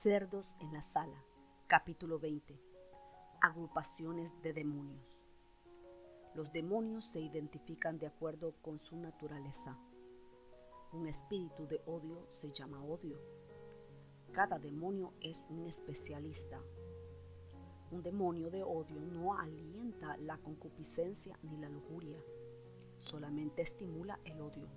Cerdos en la sala, capítulo 20. Agrupaciones de demonios. Los demonios se identifican de acuerdo con su naturaleza. Un espíritu de odio se llama odio. Cada demonio es un especialista. Un demonio de odio no alienta la concupiscencia ni la lujuria, solamente estimula el odio.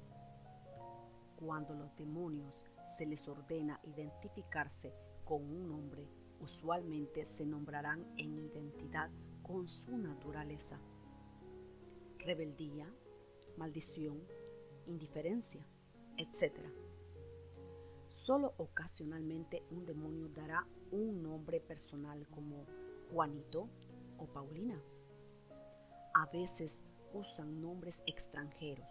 Cuando los demonios se les ordena identificarse con un nombre, usualmente se nombrarán en identidad con su naturaleza: rebeldía, maldición, indiferencia, etc. Solo ocasionalmente un demonio dará un nombre personal como Juanito o Paulina. A veces usan nombres extranjeros.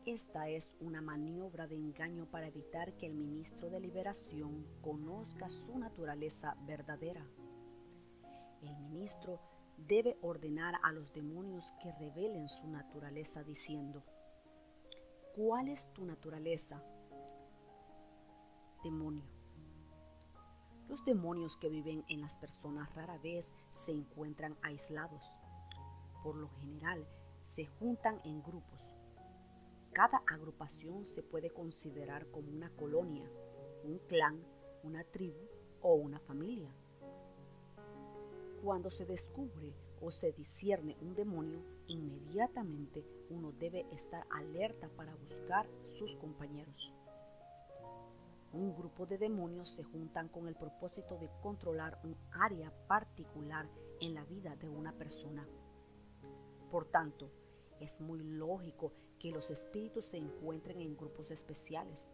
Esta es una maniobra de engaño para evitar que el ministro de liberación conozca su naturaleza verdadera. El ministro debe ordenar a los demonios que revelen su naturaleza diciendo: ¿cuál es tu naturaleza, demonio? Los demonios que viven en las personas rara vez se encuentran aislados. Por lo general, se juntan en grupos. Cada agrupación se puede considerar como una colonia, un clan, una tribu o una familia. Cuando se descubre o se discierne un demonio, inmediatamente uno debe estar alerta para buscar sus compañeros. Un grupo de demonios se juntan con el propósito de controlar un área particular en la vida de una persona. Por tanto, es muy lógico que los espíritus se encuentren en grupos especiales.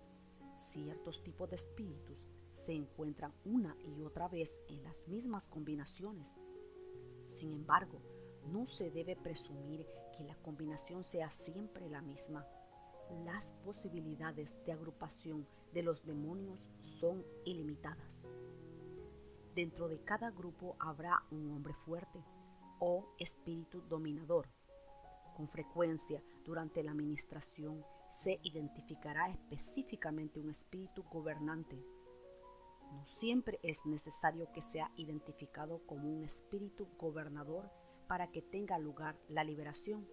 Ciertos tipos de espíritus se encuentran una y otra vez en las mismas combinaciones. Sin embargo, no se debe presumir que la combinación sea siempre la misma. Las posibilidades de agrupación de los demonios son ilimitadas. Dentro de cada grupo habrá un hombre fuerte o espíritu dominador. Con frecuencia, durante la administración, se identificará específicamente un espíritu gobernante. No siempre es necesario que sea identificado como un espíritu gobernador para que tenga lugar la liberación.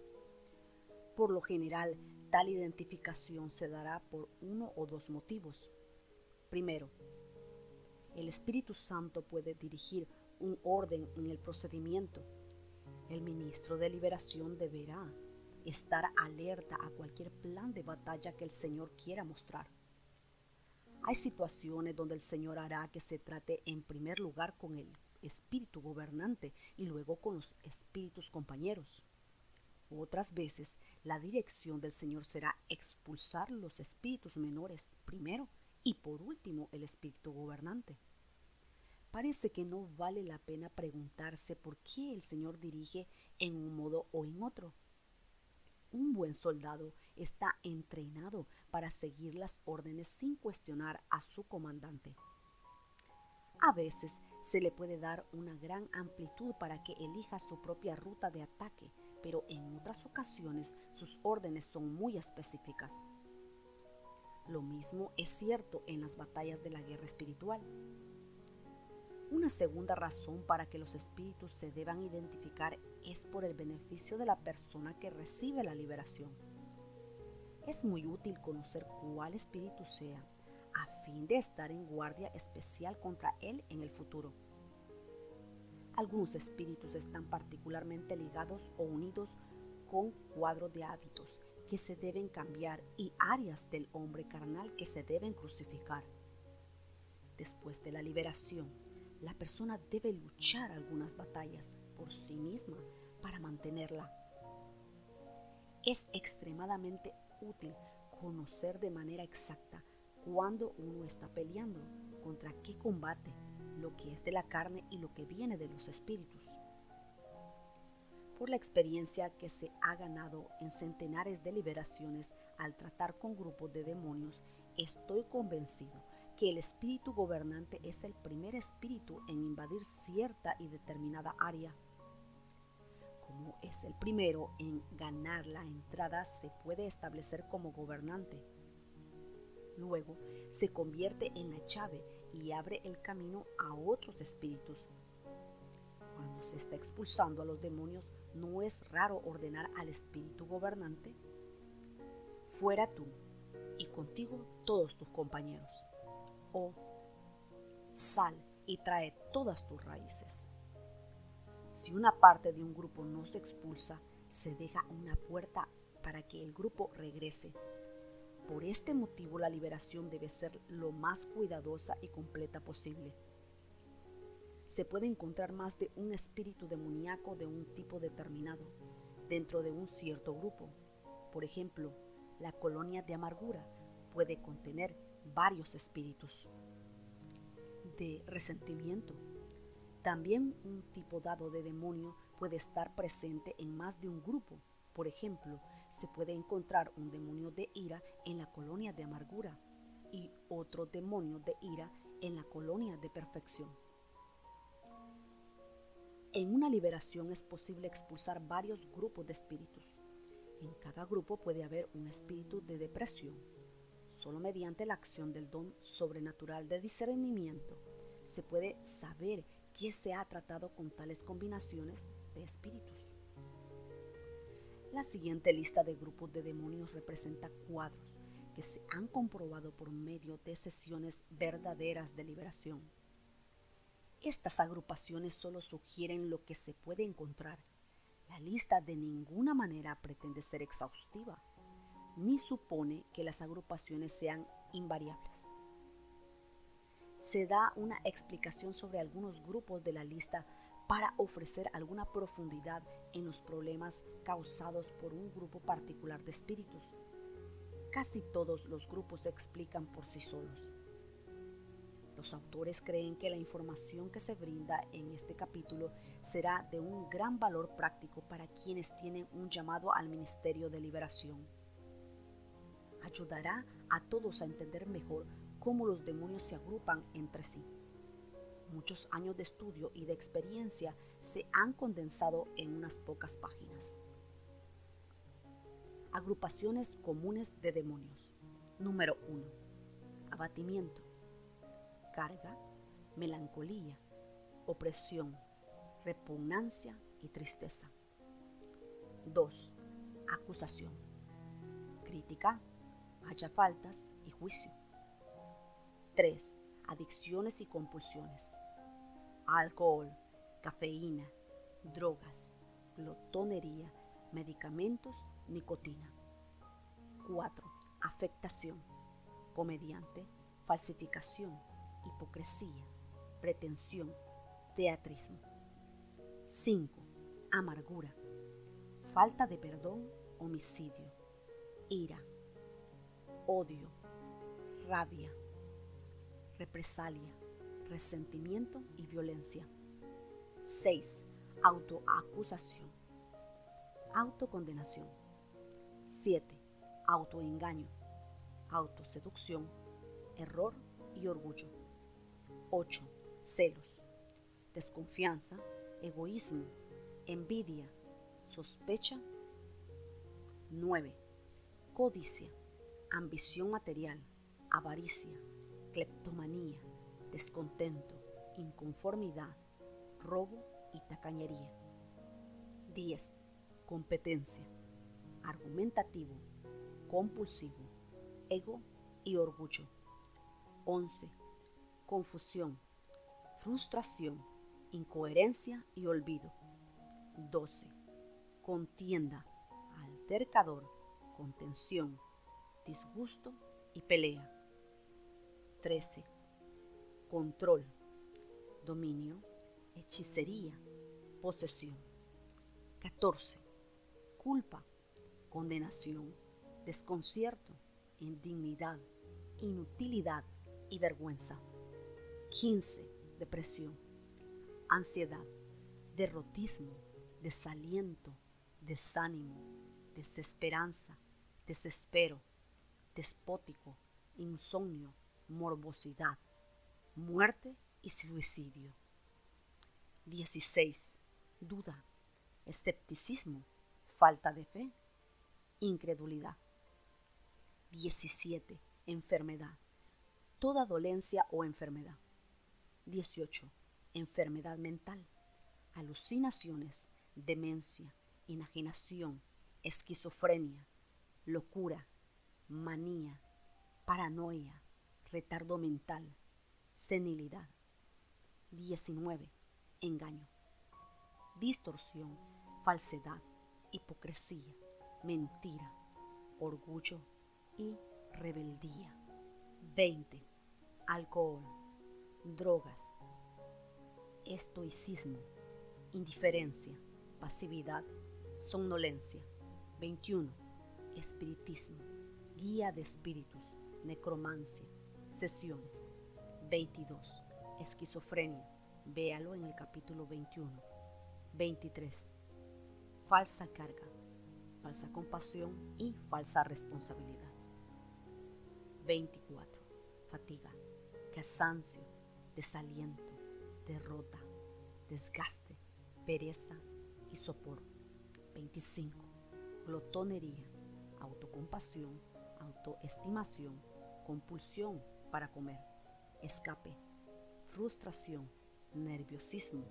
Por lo general, tal identificación se dará por uno o dos motivos. Primero, el Espíritu Santo puede dirigir un orden en el procedimiento. El ministro de liberación deberá estar alerta a cualquier plan de batalla que el Señor quiera mostrar. Hay situaciones donde el Señor hará que se trate en primer lugar con el espíritu gobernante y luego con los espíritus compañeros. Otras veces, la dirección del Señor será expulsar los espíritus menores primero y por último el espíritu gobernante. Parece que no vale la pena preguntarse por qué el Señor dirige en un modo o en otro. Un buen soldado está entrenado para seguir las órdenes sin cuestionar a su comandante. A veces se le puede dar una gran amplitud para que elija su propia ruta de ataque, pero en otras ocasiones sus órdenes son muy específicas. Lo mismo es cierto en las batallas de la guerra espiritual. Una segunda razón para que los espíritus se deban identificar es por el beneficio de la persona que recibe la liberación. Es muy útil conocer cuál espíritu sea, a fin de estar en guardia especial contra él en el futuro. Algunos espíritus están particularmente ligados o unidos con cuadros de hábitos que se deben cambiar y áreas del hombre carnal que se deben crucificar. Después de la liberación, la persona debe luchar algunas batallas por sí misma para mantenerla. Es extremadamente útil conocer de manera exacta cuándo uno está peleando, contra qué combate, lo que es de la carne y lo que viene de los espíritus. Por la experiencia que se ha ganado en centenares de liberaciones al tratar con grupos de demonios, estoy convencido que el espíritu gobernante es el primer espíritu en invadir cierta y determinada área. Como es el primero en ganar la entrada, se puede establecer como gobernante. Luego se convierte en la llave y abre el camino a otros espíritus. Cuando se está expulsando a los demonios, no es raro ordenar al espíritu gobernante: fuera tú y contigo todos tus compañeros, o sal y trae todas tus raíces. Si una parte de un grupo no se expulsa, se deja una puerta para que el grupo regrese. Por este motivo, la liberación debe ser lo más cuidadosa y completa posible. Se puede encontrar más de un espíritu demoníaco de un tipo determinado dentro de un cierto grupo. Por ejemplo, la colonia de amargura puede contener varios espíritus de resentimiento. También un tipo dado de demonio puede estar presente en más de un grupo. Por ejemplo, se puede encontrar un demonio de ira en la colonia de amargura y otro demonio de ira en la colonia de perfección. En una liberación es posible expulsar varios grupos de espíritus. En cada grupo puede haber un espíritu de depresión. Solo mediante la acción del don sobrenatural de discernimiento se puede saber qué se ha tratado con tales combinaciones de espíritus. La siguiente lista de grupos de demonios representa cuadros que se han comprobado por medio de sesiones verdaderas de liberación. Estas agrupaciones solo sugieren lo que se puede encontrar. La lista de ninguna manera pretende ser exhaustiva, ni supone que las agrupaciones sean invariables. Se da una explicación sobre algunos grupos de la lista para ofrecer alguna profundidad en los problemas causados por un grupo particular de espíritus. Casi todos los grupos se explican por sí solos. Los autores creen que la información que se brinda en este capítulo será de un gran valor práctico para quienes tienen un llamado al ministerio de liberación. Ayudará a todos a entender mejor cómo los demonios se agrupan entre sí. Muchos años de estudio y de experiencia se han condensado en unas pocas páginas. Agrupaciones comunes de demonios. Número 1. Abatimiento, carga, melancolía, opresión, repugnancia y tristeza. 2. Acusación, crítica, halla faltas y juicio. 3. Adicciones y compulsiones. Alcohol, cafeína, drogas, glotonería, medicamentos, nicotina. 4. Afectación, comediante, falsificación, hipocresía, pretensión, teatrismo. 5. Amargura, falta de perdón, homicidio, ira, odio, rabia, represalia, resentimiento y violencia. 6. Autoacusación, autocondenación. 7. Autoengaño, autoseducción, error y orgullo. 8. Celos, desconfianza, egoísmo, envidia, sospecha. 9. Codicia, ambición material, avaricia, cleptomanía, descontento, inconformidad, robo y tacañería. 10. Competencia, argumentativo, compulsivo, ego y orgullo. 11. Confusión, frustración, incoherencia y olvido. 12. Contienda, altercador, contención, disgusto y pelea. 13. Control, dominio, hechicería, posesión. 14. Culpa, condenación, desconcierto, indignidad, inutilidad y vergüenza. 15. Depresión, ansiedad, derrotismo, desaliento, desánimo, desesperanza, desespero, despótico, insomnio, morbosidad, muerte y suicidio. 16. Duda, escepticismo, falta de fe, incredulidad. 17. enfermedad, toda dolencia o enfermedad. 18. Enfermedad mental, alucinaciones, demencia, enajenación, esquizofrenia, locura, manía, paranoia, retardo mental, senilidad. 19. Engaño, distorsión, falsedad, hipocresía, mentira, orgullo y rebeldía. 20. Alcohol, drogas, estoicismo, indiferencia, pasividad, somnolencia. 21. Espiritismo, guía de espíritus, necromancia, sesiones. 22. Esquizofrenia, véalo en el capítulo 21. 23. Falsa carga, falsa compasión y falsa responsabilidad. 24. Fatiga, cansancio, desaliento, derrota, desgaste, pereza y sopor. 25. Glotonería, autocompasión, autoestimación, compulsión para comer, escape, frustración, nerviosismo,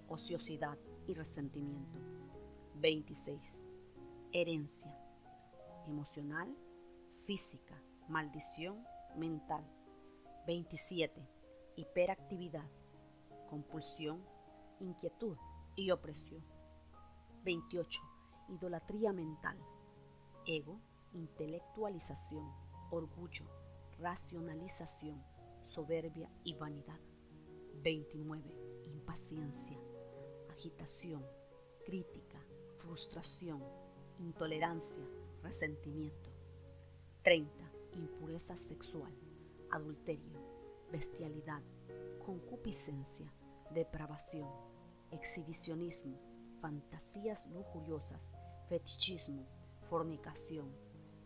ociosidad y resentimiento. 26. Herencia, emocional, física, maldición, mental. 27. Hiperactividad, compulsión, inquietud y opresión. 28. Idolatría mental, ego, intelectualización, orgullo, racionalización, soberbia y vanidad. 29. Impaciencia, agitación, crítica, frustración, intolerancia, resentimiento. 30. Impureza sexual, adulterio, bestialidad, concupiscencia, depravación, exhibicionismo, fantasías lujuriosas, fetichismo, fornicación,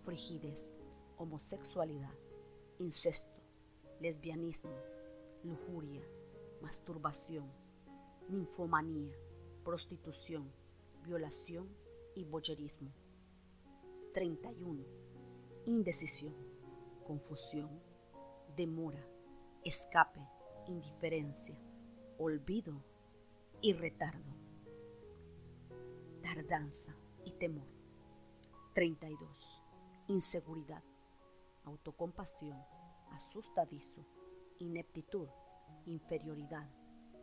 frigidez, homosexualidad, incesto, lesbianismo, lujuria, masturbación, ninfomanía, prostitución, violación y voyerismo. 31. Indecisión, confusión, demora, escape, indiferencia, olvido y retardo, tardanza y temor. 32. Inseguridad, autocompasión, asustadizo, ineptitud, inferioridad,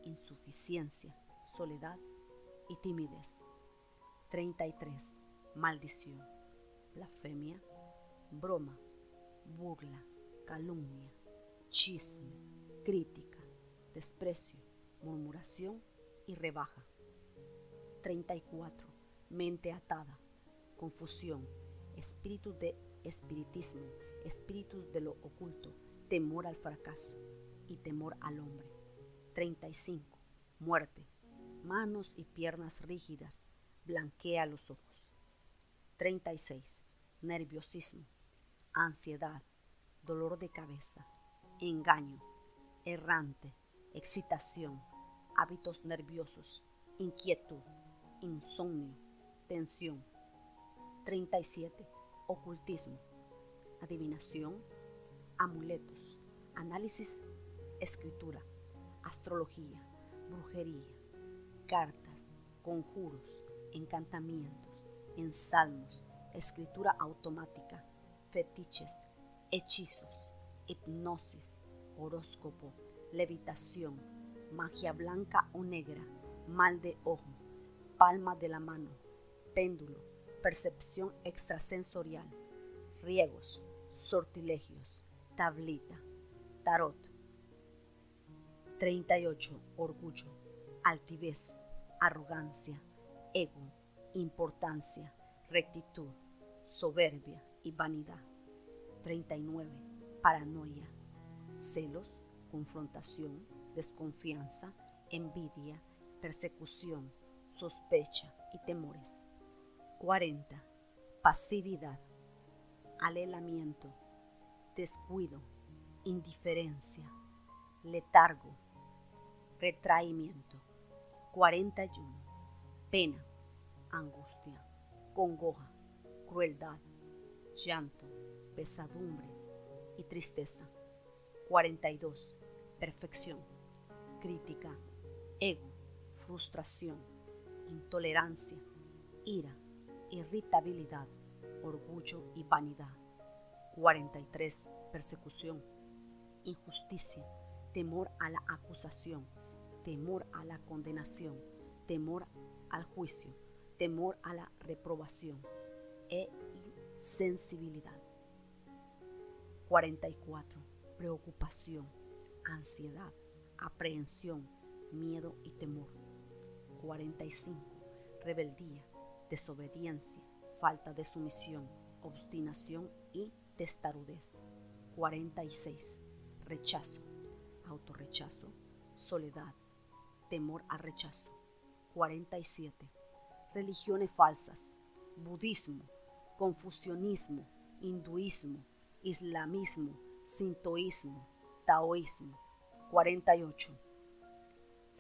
insuficiencia, soledad y timidez. 33. Maldición, blasfemia, broma, burla, calumnia, chisme, crítica, desprecio, murmuración y rebaja. 34. Mente atada, confusión, espíritu de espiritismo, espíritu de lo oculto, temor al fracaso y temor al hombre. 35. Muerte, manos y piernas rígidas, blanquea los ojos. 36. Nerviosismo, ansiedad, dolor de cabeza, engaño, errante, excitación, hábitos nerviosos, inquietud, insomnio, tensión. 37. Ocultismo, adivinación, amuletos, análisis, escritura, astrología, brujería, cartas, conjuros, encantamientos, ensalmos, escritura automática, fetiches, hechizos, hipnosis, horóscopo, levitación, magia blanca o negra, mal de ojo, palma de la mano, péndulo, percepción extrasensorial, riegos, sortilegios, tablita, tarot. 38. Orgullo, altivez, arrogancia, ego, importancia, rectitud, soberbia y vanidad. 39. Paranoia, celos, confrontación, desconfianza, envidia, persecución, sospecha y temores. 40. Pasividad, alelamiento, descuido, indiferencia, letargo, retraimiento. 41. Pena, angustia, congoja, crueldad, llanto, pesadumbre, y tristeza. 42. Perfección, crítica, ego, frustración, intolerancia, ira, irritabilidad, orgullo y vanidad. 43. Persecución, injusticia, temor a la acusación, temor a la condenación, temor al juicio, temor a la reprobación e insensibilidad. 44. Preocupación, ansiedad, aprehensión, miedo y temor. 45. Rebeldía, desobediencia, falta de sumisión, obstinación y testarudez. 46. Rechazo, autorrechazo, soledad, temor al rechazo. 47. Religiones falsas, budismo, confucianismo, hinduismo, islamismo, sintoísmo, taoísmo. 48.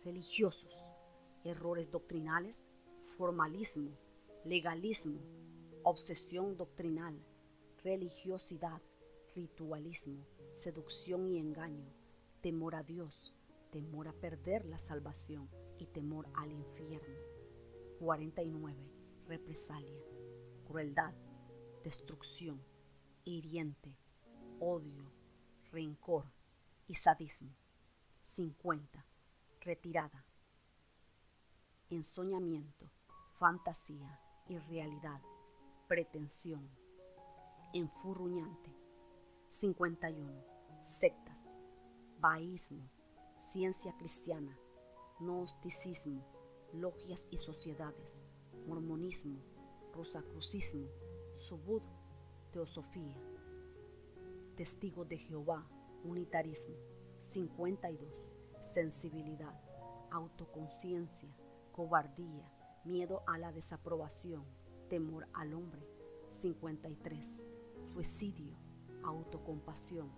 Religiosos, errores doctrinales, formalismo, legalismo, obsesión doctrinal, religiosidad, ritualismo, seducción y engaño, temor a Dios, temor a perder la salvación y temor al infierno. 49. Represalia, crueldad, destrucción, hiriente, odio, rencor y sadismo. 50. Retirada, ensoñamiento, fantasía, irrealidad, pretensión, enfurruñante. 51. Sectas, baísmo, ciencia cristiana, gnosticismo, logias y sociedades, mormonismo, rosacrucismo, subud, teosofía, testigos de Jehová, unitarismo. 52. Sensibilidad, autoconciencia, cobardía, miedo a la desaprobación, temor al hombre. 53. Suicidio, autocompasión,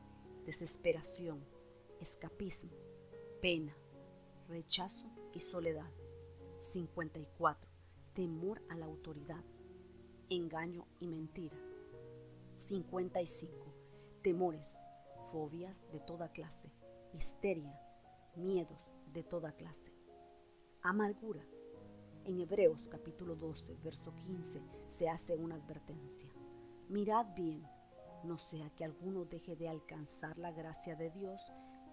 desesperación, escapismo, pena, rechazo y soledad. 54. Temor a la autoridad, engaño y mentira. 55. Temores, fobias de toda clase, histeria, miedos de toda clase. Amargura. En Hebreos capítulo 12, verso 15 se hace una advertencia. Mirad bien, no sea que alguno deje de alcanzar la gracia de Dios,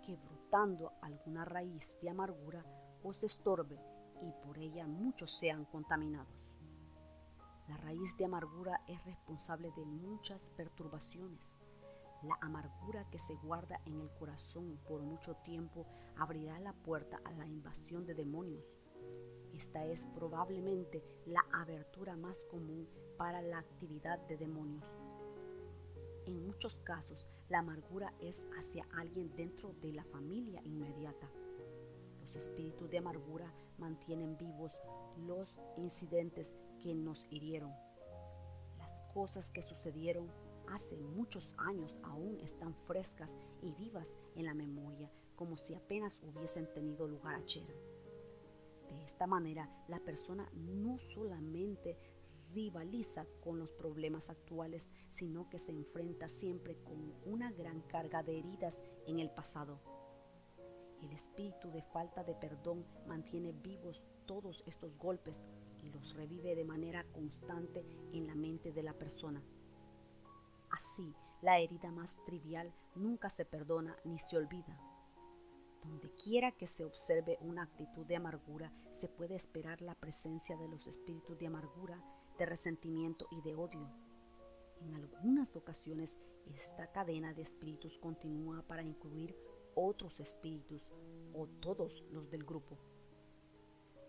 que brotando alguna raíz de amargura os estorbe y por ella muchos sean contaminados. La raíz de amargura es responsable de muchas perturbaciones. La amargura que se guarda en el corazón por mucho tiempo abrirá la puerta a la invasión de demonios. Esta es probablemente la abertura más común para la actividad de demonios. En muchos casos, la amargura es hacia alguien dentro de la familia inmediata. Los espíritus de amargura mantienen vivos los incidentes que nos hirieron. Las cosas que sucedieron hace muchos años aún están frescas y vivas en la memoria, como si apenas hubiesen tenido lugar ayer. De esta manera, la persona no solamente rivaliza con los problemas actuales, sino que se enfrenta siempre con una gran carga de heridas en el pasado. El espíritu de falta de perdón mantiene vivos todos estos golpes y los revive de manera constante en la mente de la persona. Así, la herida más trivial nunca se perdona ni se olvida. Donde quiera que se observe una actitud de amargura, se puede esperar la presencia de los espíritus de amargura, de resentimiento y de odio. En algunas ocasiones, esta cadena de espíritus continúa para incluir otros espíritus o todos los del grupo.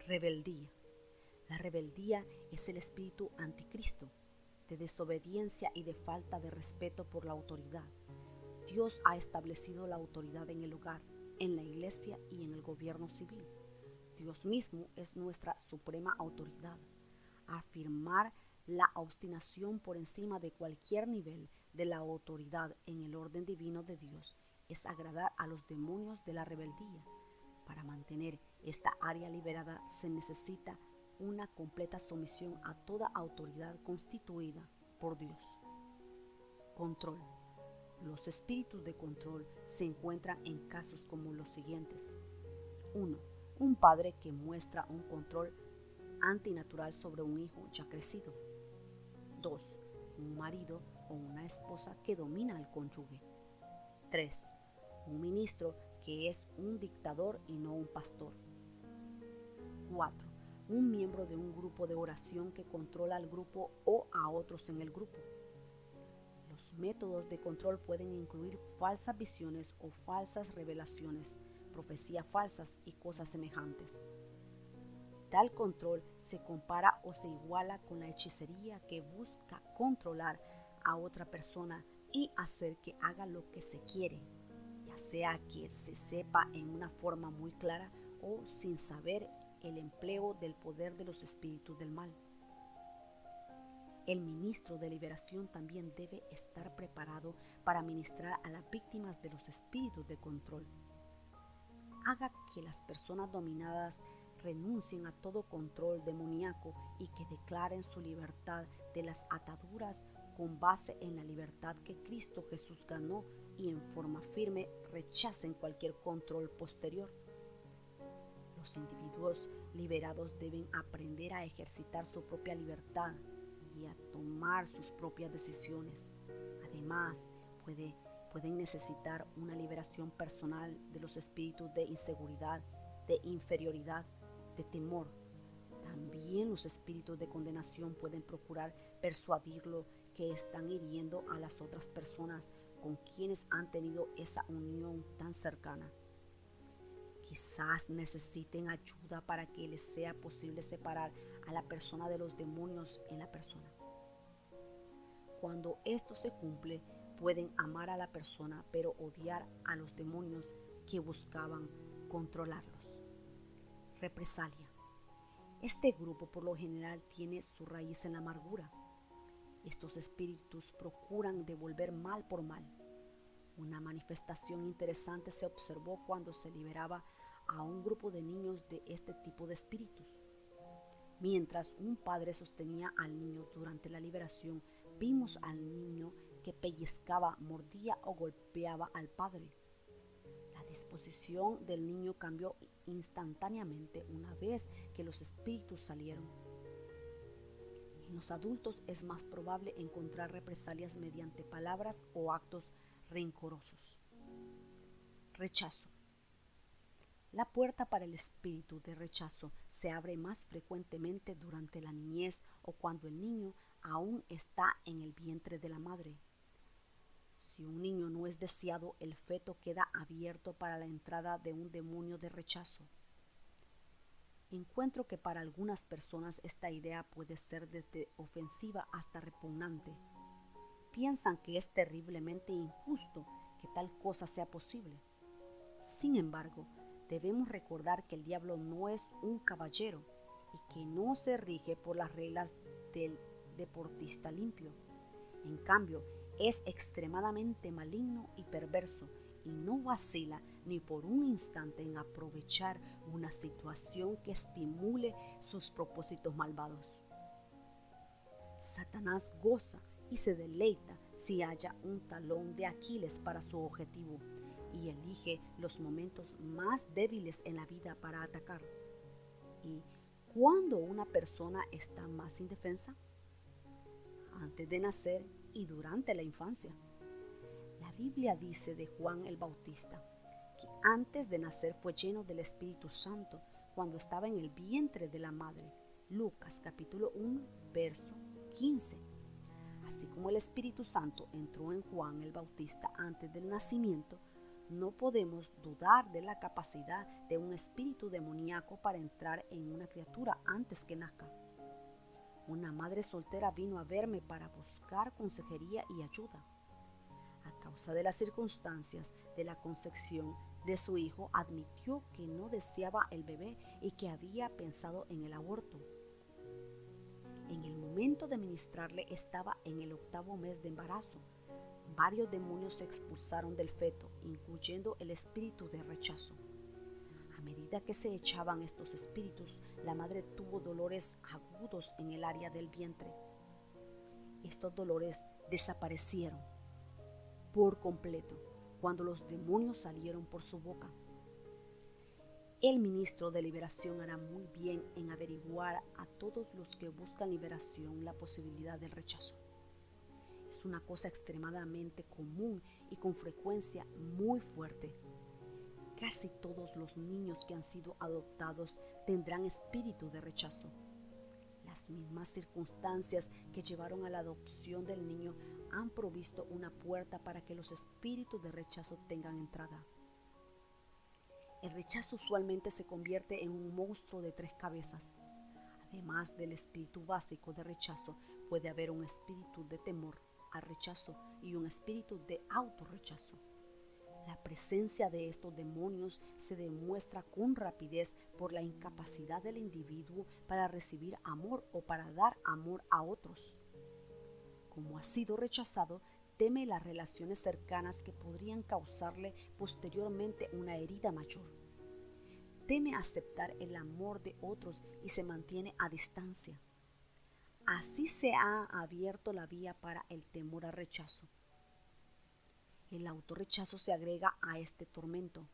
Rebeldía. La rebeldía es el espíritu anticristo, de desobediencia y de falta de respeto por la autoridad. Dios ha establecido la autoridad en el hogar, en la iglesia y en el gobierno civil. Dios mismo es nuestra suprema autoridad. Afirmar la obstinación por encima de cualquier nivel de la autoridad en el orden divino de Dios es agradar a los demonios de la rebeldía. Para mantener esta área liberada se necesita una completa sumisión a toda autoridad constituida por Dios. Control. Los espíritus de control se encuentran en casos como los siguientes. 1. Un padre que muestra un control antinatural sobre un hijo ya crecido. 2. Un marido o una esposa que domina al cónyuge. 3. Un ministro que es un dictador y no un pastor. 4. Un miembro de un grupo de oración que controla al grupo o a otros en el grupo. Los métodos de control pueden incluir falsas visiones o falsas revelaciones, profecías falsas y cosas semejantes. Tal control se compara o se iguala con la hechicería que busca controlar a otra persona y hacer que haga lo que se quiere, ya sea que se sepa en una forma muy clara o sin saber el empleo del poder de los espíritus del mal. El ministro de liberación también debe estar preparado para ministrar a las víctimas de los espíritus de control. Haga que las personas dominadas renuncien a todo control demoníaco y que declaren su libertad de las ataduras con base en la libertad que Cristo Jesús ganó y en forma firme rechacen cualquier control posterior. Los individuos liberados deben aprender a ejercitar su propia libertad y a tomar sus propias decisiones. Además, pueden necesitar una liberación personal de los espíritus de inseguridad, de inferioridad, de temor. También los espíritus de condenación pueden procurar persuadirlo que están hiriendo a las otras personas con quienes han tenido esa unión tan cercana. Quizás necesiten ayuda para que les sea posible separar a la persona de los demonios en la persona. Cuando esto se cumple, pueden amar a la persona, pero odiar a los demonios que buscaban controlarlos. Represalia. Este grupo por lo general tiene su raíz en la amargura. Estos espíritus procuran devolver mal por mal. Una manifestación interesante se observó cuando se liberaba a un grupo de niños de este tipo de espíritus. Mientras un padre sostenía al niño durante la liberación, vimos al niño que pellizcaba, mordía o golpeaba al padre. La disposición del niño cambió instantáneamente una vez que los espíritus salieron. En los adultos es más probable encontrar represalias mediante palabras o actos rencorosos. Rechazo. La puerta para el espíritu de rechazo se abre más frecuentemente durante la niñez o cuando el niño aún está en el vientre de la madre. Si un niño no es deseado, el feto queda abierto para la entrada de un demonio de rechazo. Encuentro que para algunas personas esta idea puede ser desde ofensiva hasta repugnante. Piensan que es terriblemente injusto que tal cosa sea posible. Sin embargo, debemos recordar que el diablo no es un caballero y que no se rige por las reglas del deportista limpio. En cambio, es extremadamente maligno y perverso y no vacila ni por un instante en aprovechar una situación que estimule sus propósitos malvados. Satanás goza y se deleita si halla un talón de Aquiles para su objetivo y elige los momentos más débiles en la vida para atacar. ¿Y cuándo una persona está más indefensa? Antes de nacer y durante la infancia. La Biblia dice de Juan el Bautista que antes de nacer fue lleno del Espíritu Santo cuando estaba en el vientre de la madre. Lucas capítulo 1, verso 15. Así como el Espíritu Santo entró en Juan el Bautista antes del nacimiento, no podemos dudar de la capacidad de un espíritu demoníaco para entrar en una criatura antes que nazca. Una madre soltera vino a verme para buscar consejería y ayuda. A causa de las circunstancias de la concepción de su hijo, admitió que no deseaba el bebé y que había pensado en el aborto. En el momento de ministrarle estaba en el 8º mes de embarazo. Varios demonios se expulsaron del feto, incluyendo el espíritu de rechazo. A medida que se echaban estos espíritus, la madre tuvo dolores agudos en el área del vientre. Estos dolores desaparecieron. por completo cuando los demonios salieron por su boca. El ministro de liberación hará muy bien en averiguar a todos los que buscan liberación la posibilidad del rechazo. Es una cosa extremadamente común y con frecuencia muy fuerte. Casi todos los niños que han sido adoptados tendrán espíritu de rechazo. Las mismas circunstancias que llevaron a la adopción del niño han provisto una puerta para que los espíritus de rechazo tengan entrada. El rechazo usualmente se convierte en un monstruo de 3 cabezas. Además del espíritu básico de rechazo, puede haber un espíritu de temor al rechazo y un espíritu de autorrechazo. La presencia de estos demonios se demuestra con rapidez por la incapacidad del individuo para recibir amor o para dar amor a otros. Como ha sido rechazado, teme las relaciones cercanas que podrían causarle posteriormente una herida mayor. Teme aceptar el amor de otros y se mantiene a distancia. Así se ha abierto la vía para el temor al rechazo. El autorrechazo se agrega a este tormento.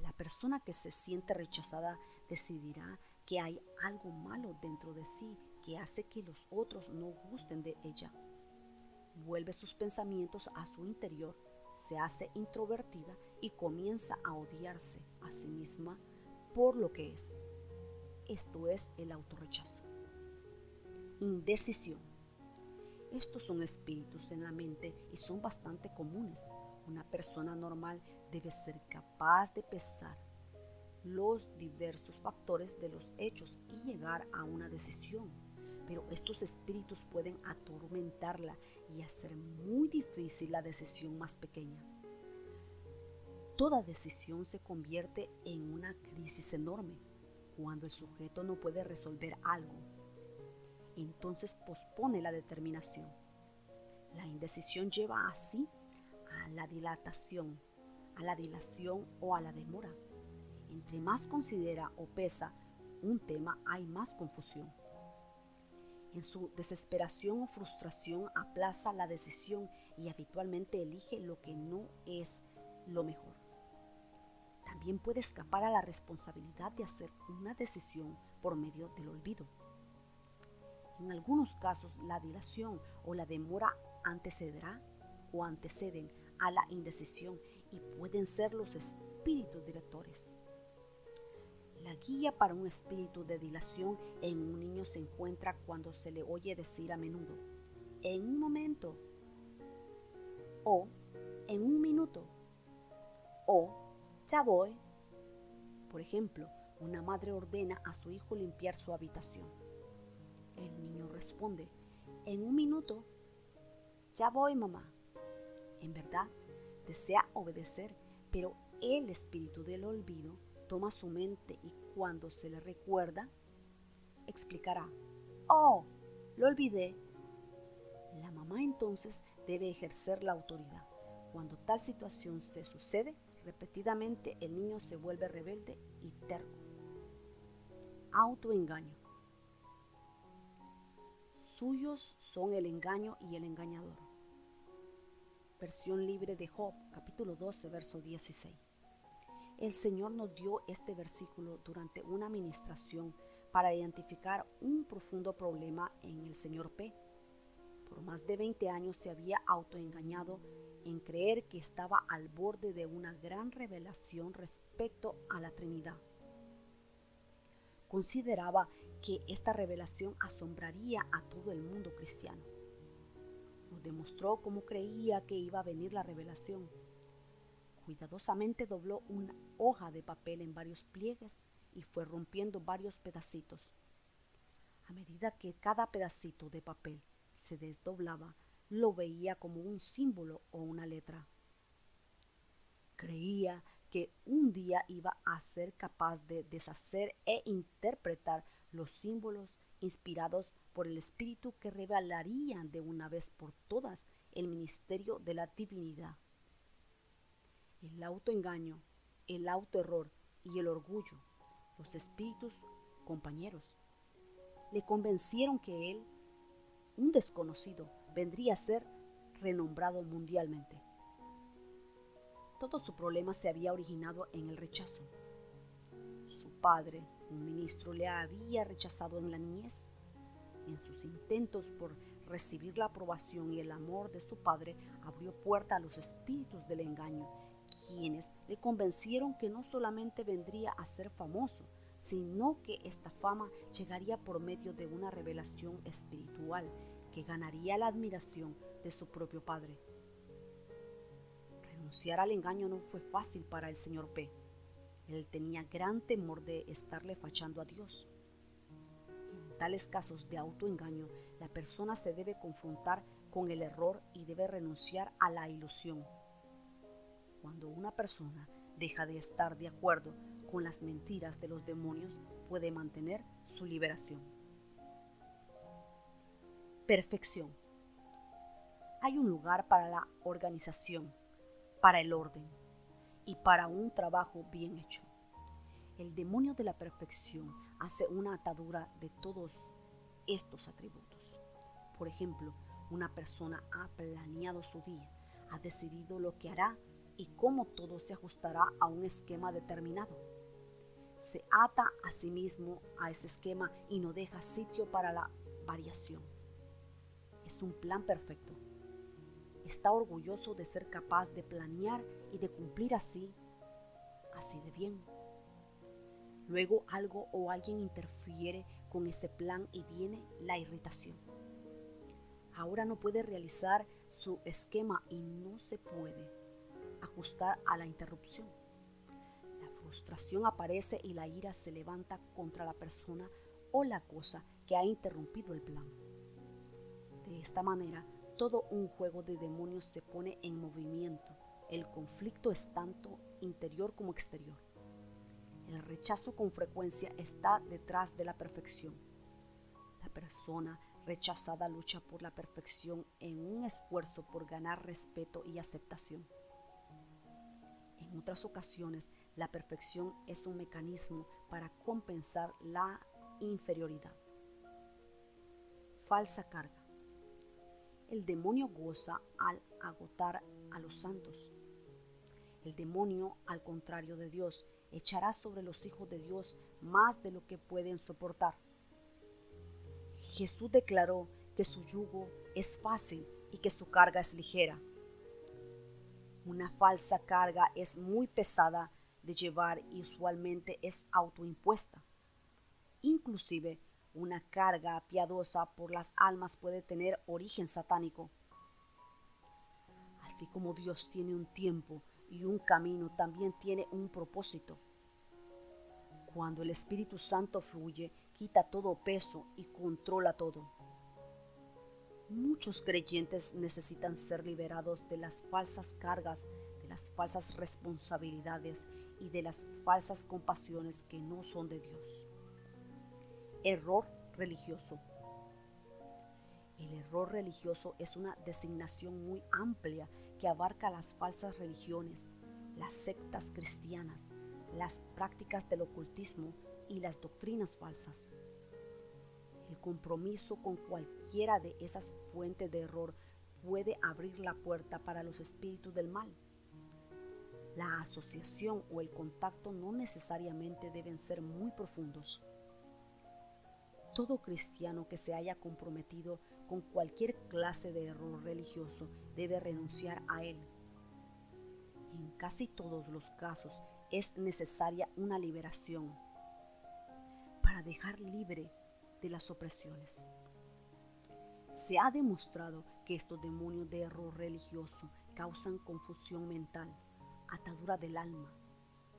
La persona que se siente rechazada decidirá que hay algo malo dentro de sí que hace que los otros no gusten de ella. Vuelve sus pensamientos a su interior, se hace introvertida y comienza a odiarse a sí misma por lo que es. Esto es el autorrechazo. Indecisión. Estos son espíritus en la mente y son bastante comunes. Una persona normal debe ser capaz de pesar los diversos factores de los hechos y llegar a una decisión. Pero estos espíritus pueden atormentarla y hacer muy difícil la decisión más pequeña. Toda decisión se convierte en una crisis enorme cuando el sujeto no puede resolver algo. Entonces pospone la determinación. La indecisión lleva así a la dilatación, a la dilación o a la demora. Entre más considera o pesa un tema, hay más confusión. En su desesperación o frustración aplaza la decisión y habitualmente elige lo que no es lo mejor. También puede escapar a la responsabilidad de hacer una decisión por medio del olvido. En algunos casos, la dilación o la demora antecederá o anteceden a la indecisión y pueden ser los espíritus directores. La guía para un espíritu de dilación en un niño se encuentra cuando se le oye decir a menudo, en un momento, o en un minuto, o ya voy. Por ejemplo, una madre ordena a su hijo limpiar su habitación. El niño responde, en un minuto, ya voy, mamá. En verdad, desea obedecer, pero el espíritu del olvido toma su mente y cuando se le recuerda, explicará, oh, lo olvidé. La mamá entonces debe ejercer la autoridad. Cuando tal situación se sucede, repetidamente el niño se vuelve rebelde y terco. Autoengaño. Suyos son el engaño y el engañador. Versión libre de Job, capítulo 12, verso 16. El Señor nos dio este versículo durante una administración para identificar un profundo problema en el señor P. Por más de 20 años se había autoengañado en creer que estaba al borde de una gran revelación respecto a la Trinidad. Consideraba que esta revelación asombraría a todo el mundo cristiano. Nos demostró cómo creía que iba a venir la revelación. Cuidadosamente dobló una hoja de papel en varios pliegues y fue rompiendo varios pedacitos. A medida que cada pedacito de papel se desdoblaba, lo veía como un símbolo o una letra. Creía que un día iba a ser capaz de deshacer e interpretar los símbolos inspirados por el Espíritu que revelarían de una vez por todas el ministerio de la divinidad. El autoengaño, el autoerror y el orgullo, los espíritus compañeros, le convencieron que él, un desconocido, vendría a ser renombrado mundialmente. Todo su problema se había originado en el rechazo. Su padre, un ministro, le había rechazado en la niñez. En sus intentos por recibir la aprobación y el amor de su padre, abrió puerta a los espíritus del engaño, quienes le convencieron que no solamente vendría a ser famoso, sino que esta fama llegaría por medio de una revelación espiritual que ganaría la admiración de su propio padre. Renunciar al engaño no fue fácil para el señor P. Él tenía gran temor de estarle fallando a Dios. En tales casos de autoengaño, la persona se debe confrontar con el error y debe renunciar a la ilusión. Cuando una persona deja de estar de acuerdo con las mentiras de los demonios, puede mantener su liberación. Perfección. Hay un lugar para la organización, para el orden y para un trabajo bien hecho. El demonio de la perfección hace una atadura de todos estos atributos. Por ejemplo, una persona ha planeado su día, ha decidido lo que hará y cómo todo se ajustará a un esquema determinado. Se ata a sí mismo a ese esquema y no deja sitio para la variación. Es un plan perfecto. Está orgulloso de ser capaz de planear y de cumplir así de bien. Luego algo o alguien interfiere con ese plan y viene la irritación. Ahora no puede realizar su esquema y no se puede ajustar a la interrupción. La frustración aparece y la ira se levanta contra la persona o la cosa que ha interrumpido el plan. De esta manera, todo un juego de demonios se pone en movimiento. El conflicto es tanto interior como exterior. El rechazo con frecuencia está detrás de la perfección. La persona rechazada lucha por la perfección en un esfuerzo por ganar respeto y aceptación. En otras ocasiones, la perfección es un mecanismo para compensar la inferioridad. Falsa carga. El demonio goza al agotar a los santos. El demonio, al contrario de Dios, echará sobre los hijos de Dios más de lo que pueden soportar. Jesús declaró que su yugo es fácil y que su carga es ligera. Una falsa carga es muy pesada de llevar y usualmente es autoimpuesta. Inclusive, una carga piadosa por las almas puede tener origen satánico. Así como Dios tiene un tiempo y un camino, también tiene un propósito. Cuando el Espíritu Santo fluye, quita todo peso y controla todo. Muchos creyentes necesitan ser liberados de las falsas cargas, de las falsas responsabilidades y de las falsas compasiones que no son de Dios. Error religioso. El error religioso es una designación muy amplia que abarca las falsas religiones, las sectas cristianas, las prácticas del ocultismo y las doctrinas falsas. El compromiso con cualquiera de esas fuentes de error puede abrir la puerta para los espíritus del mal. La asociación o el contacto no necesariamente deben ser muy profundos. Todo cristiano que se haya comprometido con cualquier clase de error religioso debe renunciar a él. En casi todos los casos es necesaria una liberación para dejar libre de las opresiones. Se ha demostrado que estos demonios de error religioso causan confusión mental, atadura del alma,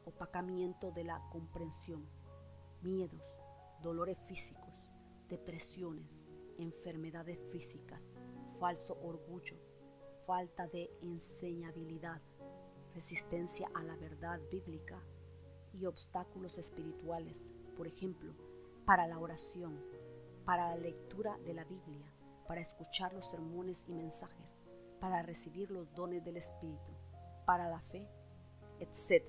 opacamiento de la comprensión, miedos, dolores físicos, depresiones, enfermedades físicas, falso orgullo, falta de enseñabilidad, resistencia a la verdad bíblica y obstáculos espirituales, por ejemplo, para la oración, para la lectura de la Biblia, para escuchar los sermones y mensajes, para recibir los dones del Espíritu, para la fe, etc.